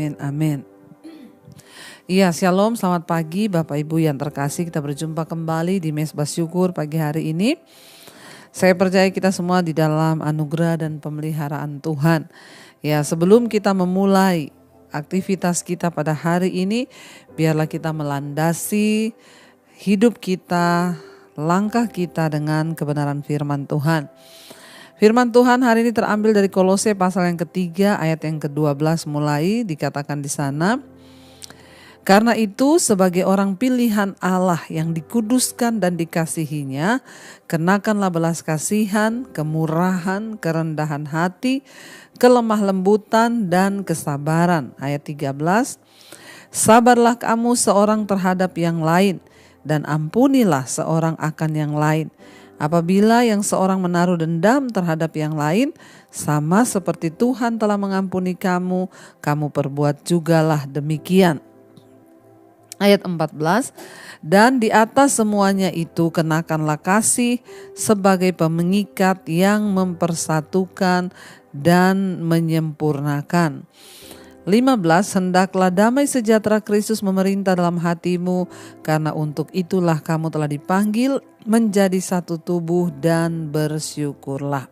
Amin, amin. Iya, shalom, selamat pagi Bapak Ibu yang terkasih. Kita berjumpa kembali di Mesbah Syukur pagi hari ini. Saya percaya kita semua di dalam anugerah dan pemeliharaan Tuhan. Ya, sebelum kita memulai aktivitas kita pada hari ini, biarlah kita melandasi hidup kita, langkah kita dengan kebenaran firman Tuhan. Firman Tuhan hari ini terambil dari Kolose pasal yang ketiga ayat yang ke-12 mulai dikatakan di sana. Karena itu sebagai orang pilihan Allah yang dikuduskan dan dikasihinya, kenakanlah belas kasihan, kemurahan, kerendahan hati, kelemah lembutan dan kesabaran. Ayat 13, sabarlah kamu seorang terhadap yang lain dan ampunilah seorang akan yang lain. Apabila yang seorang menaruh dendam terhadap yang lain, sama seperti Tuhan telah mengampuni kamu, kamu perbuat jugalah demikian. Ayat 14, dan di atas semuanya itu kenakanlah kasih sebagai pengikat yang mempersatukan dan menyempurnakan. 15, hendaklah damai sejahtera Kristus memerintah dalam hatimu, karena untuk itulah kamu telah dipanggil menjadi satu tubuh dan bersyukurlah.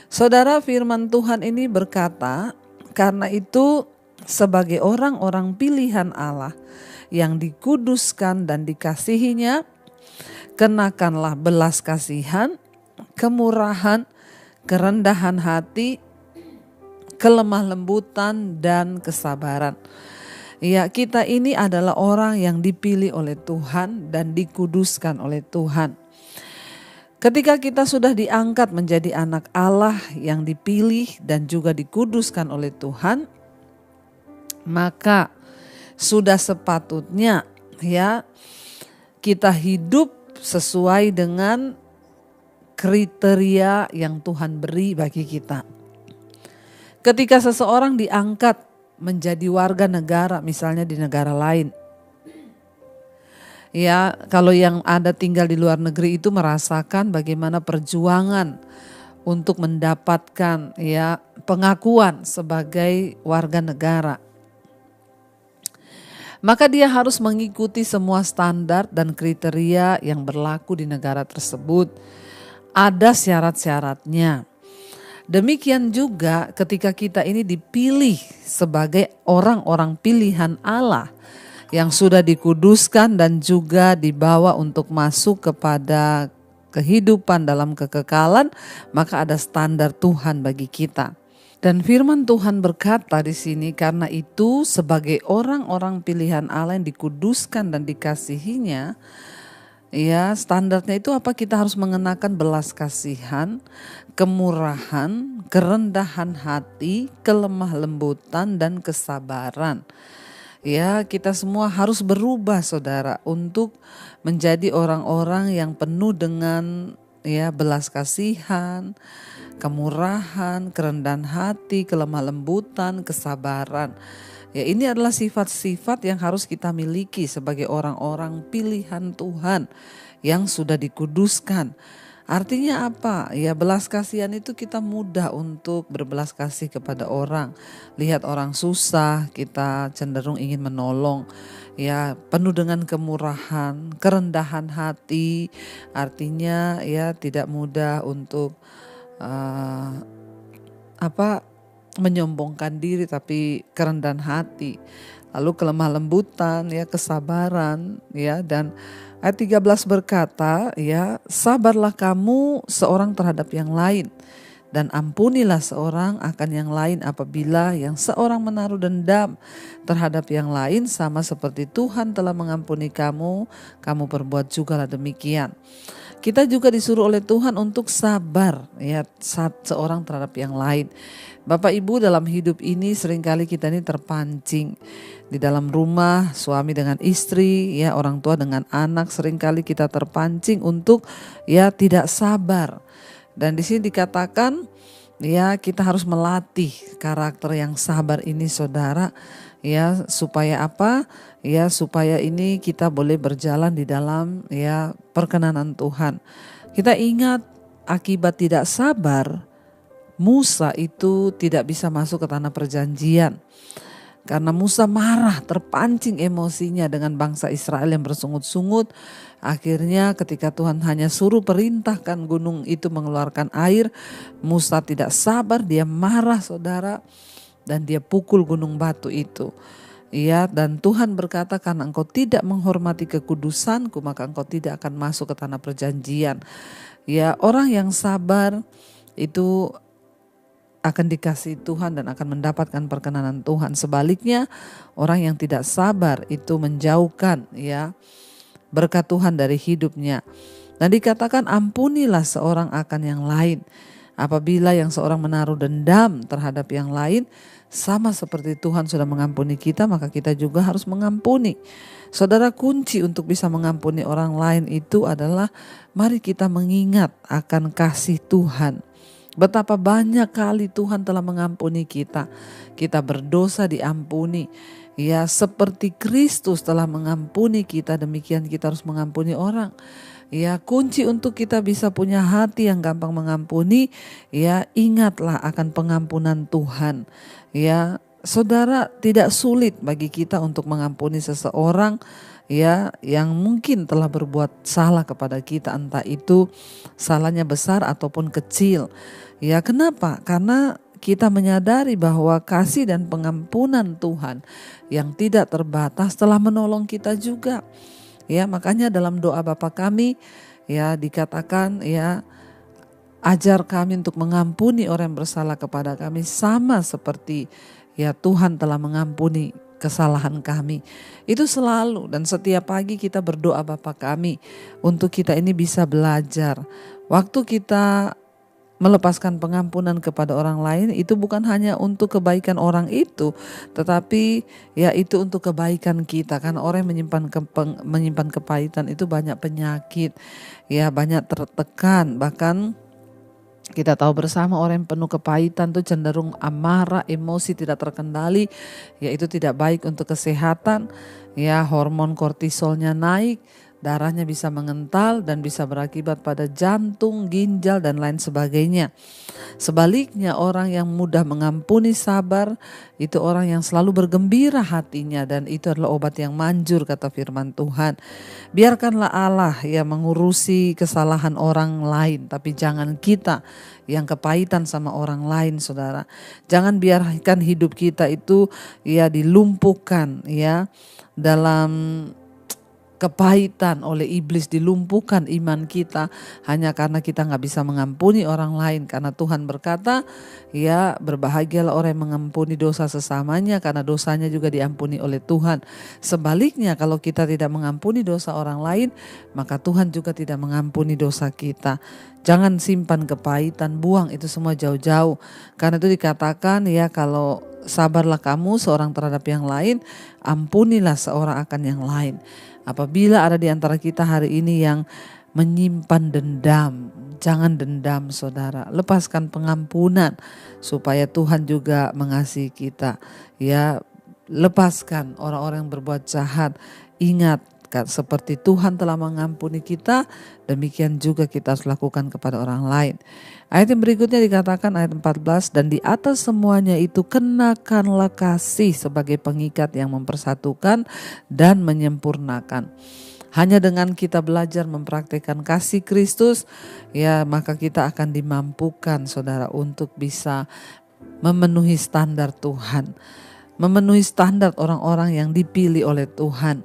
Saudara, firman Tuhan ini berkata, karena itu sebagai orang-orang pilihan Allah yang dikuduskan dan dikasihinya, kenakanlah belas kasihan, kemurahan, kerendahan hati, kelemah lembutan dan kesabaran. Ya, kita ini adalah orang yang dipilih oleh Tuhan dan dikuduskan oleh Tuhan. Ketika kita sudah diangkat menjadi anak Allah yang dipilih dan juga dikuduskan oleh Tuhan, maka sudah sepatutnya ya kita hidup sesuai dengan kriteria yang Tuhan beri bagi kita. Ketika seseorang diangkat menjadi warga negara, misalnya di negara lain, ya kalau yang ada tinggal di luar negeri itu merasakan bagaimana perjuangan untuk mendapatkan ya pengakuan sebagai warga negara. Maka dia harus mengikuti semua standar dan kriteria yang berlaku di negara tersebut. Ada syarat-syaratnya. Demikian juga ketika kita ini dipilih sebagai orang-orang pilihan Allah yang sudah dikuduskan dan juga dibawa untuk masuk kepada kehidupan dalam kekekalan, maka ada standar Tuhan bagi kita. Dan firman Tuhan berkata di sini, karena itu sebagai orang-orang pilihan Allah yang dikuduskan dan dikasihinya, ya standarnya itu apa? Kita harus mengenakan belas kasihan, kemurahan, kerendahan hati, kelemah lembutan dan kesabaran. Ya, kita semua harus berubah saudara untuk menjadi orang-orang yang penuh dengan ya belas kasihan, kemurahan, kerendahan hati, kelemah lembutan, kesabaran. Ya, ini adalah sifat-sifat yang harus kita miliki sebagai orang-orang pilihan Tuhan yang sudah dikuduskan. Artinya apa? Ya, belas kasihan itu kita mudah untuk berbelas kasih kepada orang. Lihat orang susah, kita cenderung ingin menolong. Ya, penuh dengan kemurahan, kerendahan hati. Artinya ya tidak mudah untuk menyombongkan diri, tapi kerendahan hati. Lalu kelemah lembutan, ya kesabaran, ya. Dan ayat 13 berkata, ya sabarlah kamu seorang terhadap yang lain dan ampunilah seorang akan yang lain apabila yang seorang menaruh dendam terhadap yang lain, sama seperti Tuhan telah mengampuni kamu, kamu perbuat jugalah demikian. Kita juga disuruh oleh Tuhan untuk sabar ya seorang terhadap yang lain. Bapak Ibu, dalam hidup ini seringkali kita ini terpancing di dalam rumah, suami dengan istri, ya orang tua dengan anak, seringkali kita terpancing untuk ya tidak sabar. Dan di sini dikatakan ya kita harus melatih karakter yang sabar ini saudara, ya supaya apa? Ya supaya ini kita boleh berjalan di dalam ya perkenanan Tuhan. Kita ingat akibat tidak sabar, Musa itu tidak bisa masuk ke tanah perjanjian. Karena Musa marah, terpancing emosinya dengan bangsa Israel yang bersungut-sungut. Akhirnya ketika Tuhan hanya suruh perintahkan gunung itu mengeluarkan air, Musa tidak sabar, dia marah saudara, dan dia pukul gunung batu itu. Ya, dan Tuhan berkata, karena engkau tidak menghormati kekudusanku, maka engkau tidak akan masuk ke tanah perjanjian. Ya, orang yang sabar itu akan dikasihi Tuhan dan akan mendapatkan perkenanan Tuhan. Sebaliknya, orang yang tidak sabar itu menjauhkan ya berkat Tuhan dari hidupnya. Dan dikatakan ampunilah seorang akan yang lain. Apabila yang seorang menaruh dendam terhadap yang lain, sama seperti Tuhan sudah mengampuni kita, maka kita juga harus mengampuni. Saudara, kunci untuk bisa mengampuni orang lain itu adalah mari kita mengingat akan kasih Tuhan. Betapa banyak kali Tuhan telah mengampuni kita. Kita berdosa diampuni. Ya, seperti Kristus telah mengampuni kita, demikian kita harus mengampuni orang. Ya, kunci untuk kita bisa punya hati yang gampang mengampuni, ya ingatlah akan pengampunan Tuhan. Ya, saudara, tidak sulit bagi kita untuk mengampuni seseorang ya yang mungkin telah berbuat salah kepada kita, entah itu salahnya besar ataupun kecil. Ya, kenapa? Karena kita menyadari bahwa kasih dan pengampunan Tuhan yang tidak terbatas telah menolong kita juga. Ya, makanya dalam doa Bapa kami ya dikatakan ya, ajar kami untuk mengampuni orang yang bersalah kepada kami sama seperti ya Tuhan telah mengampuni kesalahan kami. Itu selalu dan setiap pagi kita berdoa Bapa kami untuk kita ini bisa belajar. Waktu kita melepaskan pengampunan kepada orang lain itu bukan hanya untuk kebaikan orang itu, tetapi ya itu untuk kebaikan kita. Karena orang yang menyimpan kepahitan itu banyak penyakit, ya banyak tertekan. Bahkan kita tahu bersama orang yang penuh kepahitan itu cenderung amarah, emosi tidak terkendali, ya itu tidak baik untuk kesehatan. Ya, hormon kortisolnya naik, darahnya bisa mengental dan bisa berakibat pada jantung, ginjal dan lain sebagainya. Sebaliknya orang yang mudah mengampuni, sabar, itu orang yang selalu bergembira hatinya dan itu adalah obat yang manjur kata firman Tuhan. Biarkanlah Allah yang mengurusi kesalahan orang lain, tapi jangan kita yang kepahitan sama orang lain, saudara. Jangan biarkan hidup kita itu ya dilumpuhkan ya dalam kepahitan oleh iblis, dilumpuhkan iman kita hanya karena kita gak bisa mengampuni orang lain. Karena Tuhan berkata ya berbahagialah orang yang mengampuni dosa sesamanya karena dosanya juga diampuni oleh Tuhan. Sebaliknya kalau kita tidak mengampuni dosa orang lain, maka Tuhan juga tidak mengampuni dosa kita. Jangan simpan kepahitan, buang itu semua jauh-jauh. Karena itu dikatakan ya, kalau sabarlah kamu seorang terhadap yang lain, ampunilah seorang akan yang lain. Apabila ada di antara kita hari ini yang menyimpan dendam, jangan dendam saudara. Lepaskan pengampunan supaya Tuhan juga mengasihi kita. Ya, lepaskan orang-orang yang berbuat jahat. Ingat, seperti Tuhan telah mengampuni kita, demikian juga kita harus lakukan kepada orang lain. Ayat yang berikutnya dikatakan ayat 14, dan di atas semuanya itu kenakanlah kasih sebagai pengikat yang mempersatukan dan menyempurnakan. Hanya dengan kita belajar mempraktikkan kasih Kristus, ya maka kita akan dimampukan saudara untuk bisa memenuhi standar Tuhan, memenuhi standar orang-orang yang dipilih oleh Tuhan.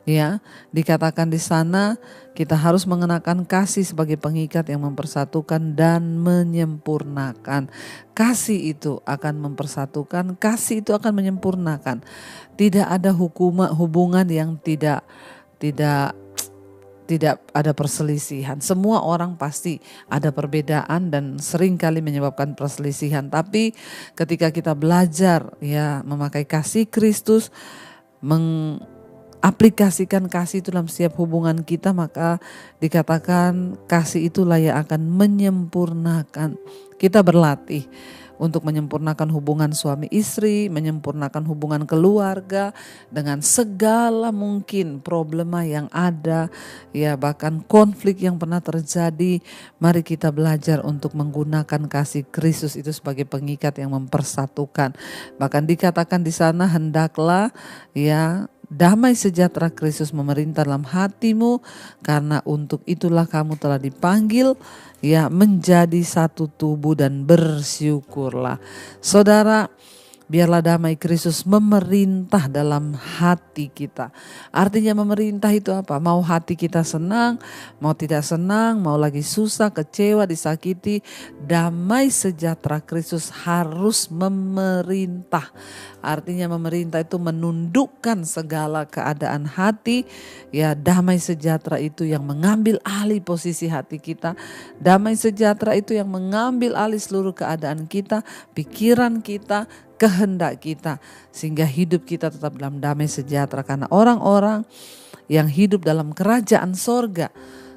Ya, dikatakan di sana kita harus mengenakan kasih sebagai pengikat yang mempersatukan dan menyempurnakan. Kasih itu akan mempersatukan, kasih itu akan menyempurnakan. Tidak ada hubungan yang tidak ada perselisihan. Semua orang pasti ada perbedaan dan seringkali menyebabkan perselisihan. Tapi ketika kita belajar ya memakai kasih Kristus, aplikasikan kasih itu dalam setiap hubungan kita, maka dikatakan kasih itulah yang akan menyempurnakan. Kita berlatih untuk menyempurnakan hubungan suami istri, menyempurnakan hubungan keluarga dengan segala mungkin problema yang ada, ya bahkan konflik yang pernah terjadi. Mari kita belajar untuk menggunakan kasih Kristus itu sebagai pengikat yang mempersatukan. Bahkan dikatakan di sana, hendaklah ya damai sejahtera Kristus memerintah dalam hatimu, karena untuk itulah kamu telah dipanggil ya menjadi satu tubuh, dan bersyukurlah. Saudara, biarlah damai Kristus memerintah dalam hati kita. Artinya memerintah itu apa? Mau hati kita senang, mau tidak senang, mau lagi susah, kecewa, disakiti, damai sejahtera Kristus harus memerintah. Artinya memerintah itu menundukkan segala keadaan hati. Ya, damai sejahtera itu yang mengambil alih posisi hati kita. Damai sejahtera itu yang mengambil alih seluruh keadaan kita, pikiran kita, kehendak kita, sehingga hidup kita tetap dalam damai sejahtera. Karena orang-orang yang hidup dalam kerajaan sorga,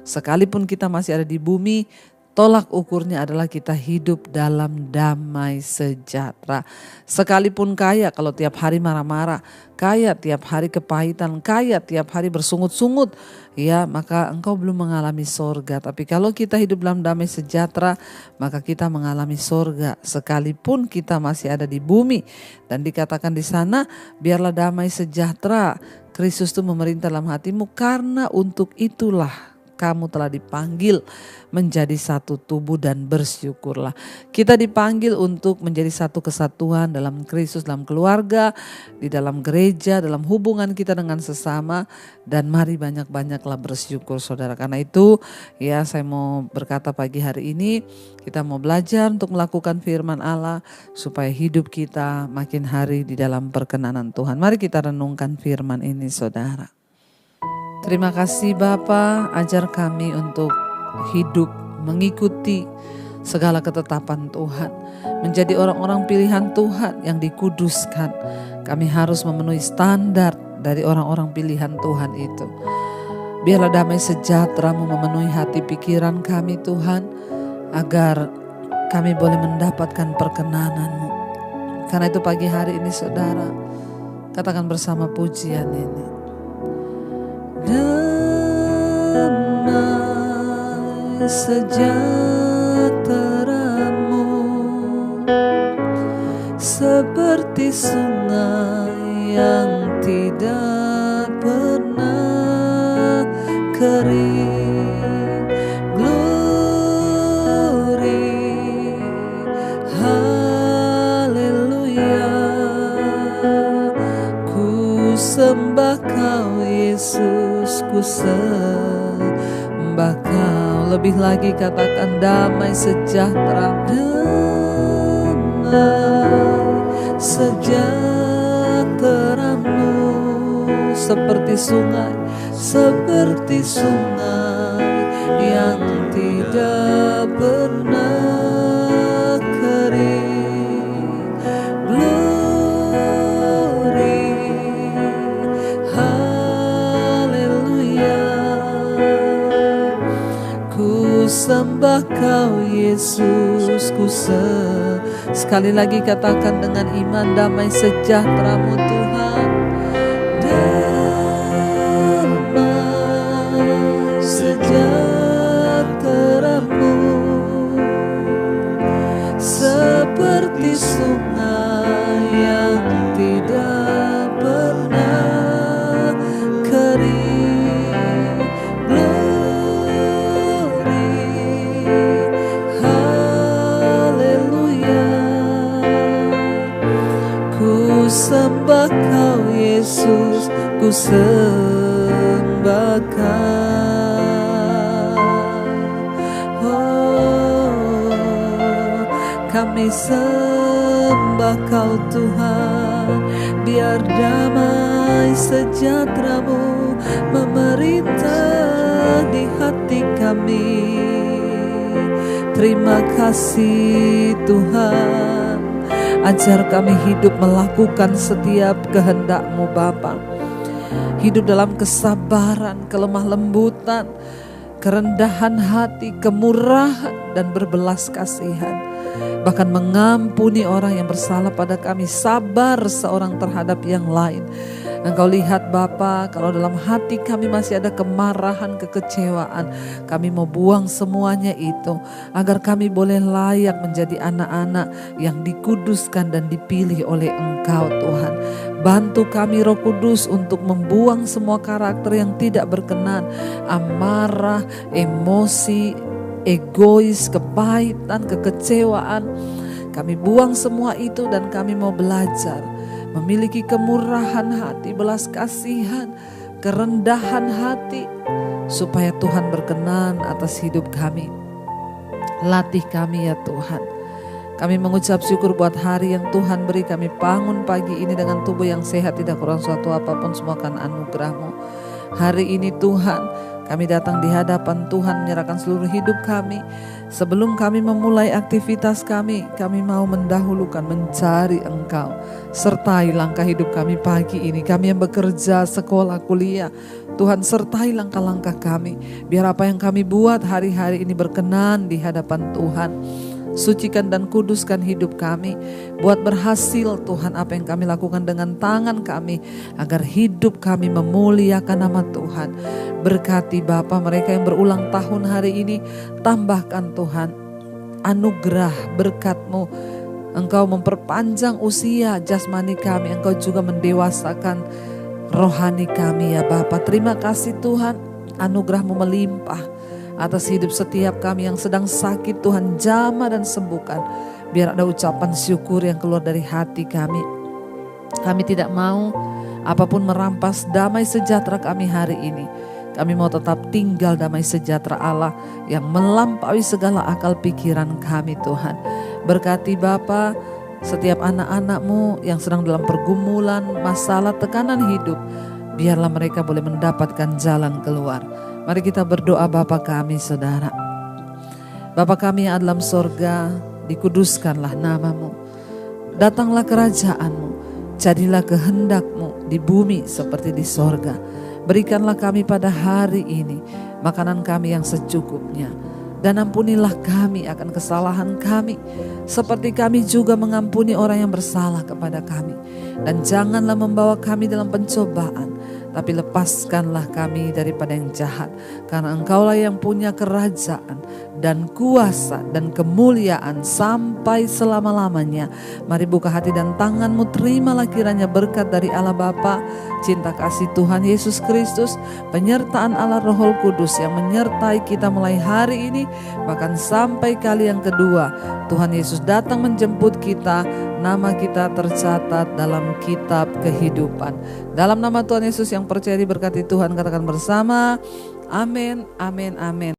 sekalipun kita masih ada di bumi, tolak ukurnya adalah kita hidup dalam damai sejahtera. Sekalipun kaya, kalau tiap hari marah-marah, kaya tiap hari kepahitan, kaya tiap hari bersungut-sungut, ya maka engkau belum mengalami sorga. Tapi kalau kita hidup dalam damai sejahtera, maka kita mengalami sorga sekalipun kita masih ada di bumi. Dan dikatakan di sana, biarlah damai sejahtera Kristus itu memerintah dalam hatimu, karena untuk itulah kamu telah dipanggil menjadi satu tubuh, dan bersyukurlah. Kita dipanggil untuk menjadi satu kesatuan dalam Kristus, dalam keluarga, di dalam gereja, dalam hubungan kita dengan sesama. Dan mari banyak-banyaklah bersyukur, saudara. Karena itu ya saya mau berkata pagi hari ini, kita mau belajar untuk melakukan firman Allah supaya hidup kita makin hari di dalam perkenanan Tuhan. Mari kita renungkan firman ini, saudara. Terima kasih Bapa, ajar kami untuk hidup mengikuti segala ketetapan Tuhan, menjadi orang-orang pilihan Tuhan yang dikuduskan. Kami harus memenuhi standar dari orang-orang pilihan Tuhan itu. Biarlah damai sejahtera-Mu memenuhi hati pikiran kami Tuhan, agar kami boleh mendapatkan perkenanan-Mu. Karena itu pagi hari ini saudara, katakan bersama pujian ini. Damai sejahtera-Mu seperti sungai yang tidak pernah kering. Glory, haleluya. Ku sembah Kau Yesus, ku sembah Kau. Lebih lagi katakan damai sejahtera. Damai sejahtera-Mu seperti sungai, seperti sungai yang tidak pernah kering. Glory, haleluya. Ku sembah Kau Yesus, ku sekali lagi katakan dengan iman, damai sejahtera-Mu Tuhan. Damai sejahtera-Mu seperti sungai yang tidak pernah kering. Sembah Kau Yesus, ku sembah Kau. Oh, kami sembah Kau Tuhan. Biar damai sejahtera-Mu memerintah di hati kami. Terima kasih Tuhan. Ajar kami hidup melakukan setiap kehendak-Mu Bapa. Hidup dalam kesabaran, kelemah lembutan, kerendahan hati, kemurahan dan berbelas kasihan. Bahkan mengampuni orang yang bersalah pada kami, sabar seorang terhadap yang lain. Engkau lihat Bapa, kalau dalam hati kami masih ada kemarahan, kekecewaan, kami mau buang semuanya itu, agar kami boleh layak menjadi anak-anak yang dikuduskan dan dipilih oleh Engkau Tuhan. Bantu kami Roh Kudus untuk membuang semua karakter yang tidak berkenan, amarah, emosi, egois, kepahitan, kekecewaan. Kami buang semua itu dan kami mau belajar memiliki kemurahan hati, belas kasihan, kerendahan hati, supaya Tuhan berkenan atas hidup kami. Latih kami ya Tuhan. Kami mengucap syukur buat hari yang Tuhan beri kami bangun pagi ini dengan tubuh yang sehat, tidak kurang suatu apapun, semua kan anugerah-Mu. Hari ini Tuhan, kami datang di hadapan Tuhan menyerahkan seluruh hidup kami. Sebelum kami memulai aktivitas kami mau mendahulukan mencari Engkau. Sertai langkah hidup kami pagi ini. Kami yang bekerja, sekolah, kuliah, Tuhan sertai langkah-langkah kami. Biar apa yang kami buat hari-hari ini berkenan di hadapan Tuhan. Sucikan dan kuduskan hidup kami. Buat berhasil Tuhan apa yang kami lakukan dengan tangan kami, agar hidup kami memuliakan nama Tuhan. Berkati Bapa mereka yang berulang tahun hari ini. Tambahkan Tuhan anugerah berkat-Mu. Engkau memperpanjang usia jasmani kami. Engkau juga mendewasakan rohani kami ya Bapa. Terima kasih Tuhan, anugerah-Mu melimpah atas hidup setiap kami yang sedang sakit. Tuhan jamah dan sembuhkan. Biar ada ucapan syukur yang keluar dari hati kami. Kami tidak mau apapun merampas damai sejahtera kami hari ini. Kami mau tetap tinggal damai sejahtera Allah yang melampaui segala akal pikiran kami Tuhan. Berkati Bapa setiap anak-anak-Mu yang sedang dalam pergumulan, masalah, tekanan hidup. Biarlah mereka boleh mendapatkan jalan keluar. Mari kita berdoa. Bapa kami saudara. Bapa kami yang ada dalam sorga, dikuduskanlah nama-Mu. Datanglah kerajaan-Mu. Jadilah kehendak-Mu di bumi seperti di sorga. Berikanlah kami pada hari ini makanan kami yang secukupnya. Dan ampunilah kami akan kesalahan kami, seperti kami juga mengampuni orang yang bersalah kepada kami. Dan janganlah membawa kami dalam pencobaan, tapi lepaskanlah kami daripada yang jahat. Karena Engkaulah yang punya kerajaan dan kuasa dan kemuliaan sampai selama-lamanya. Mari buka hati dan tangan-Mu, terimalah kiranya berkat dari Allah Bapa, cinta kasih Tuhan Yesus Kristus, penyertaan Allah Roh Kudus yang menyertai kita mulai hari ini, bahkan sampai kali yang kedua Tuhan Yesus datang menjemput kita. Nama kita tercatat dalam kitab kehidupan. Dalam nama Tuhan Yesus yang percaya diberkati Tuhan, katakan bersama, amin, amin, amin.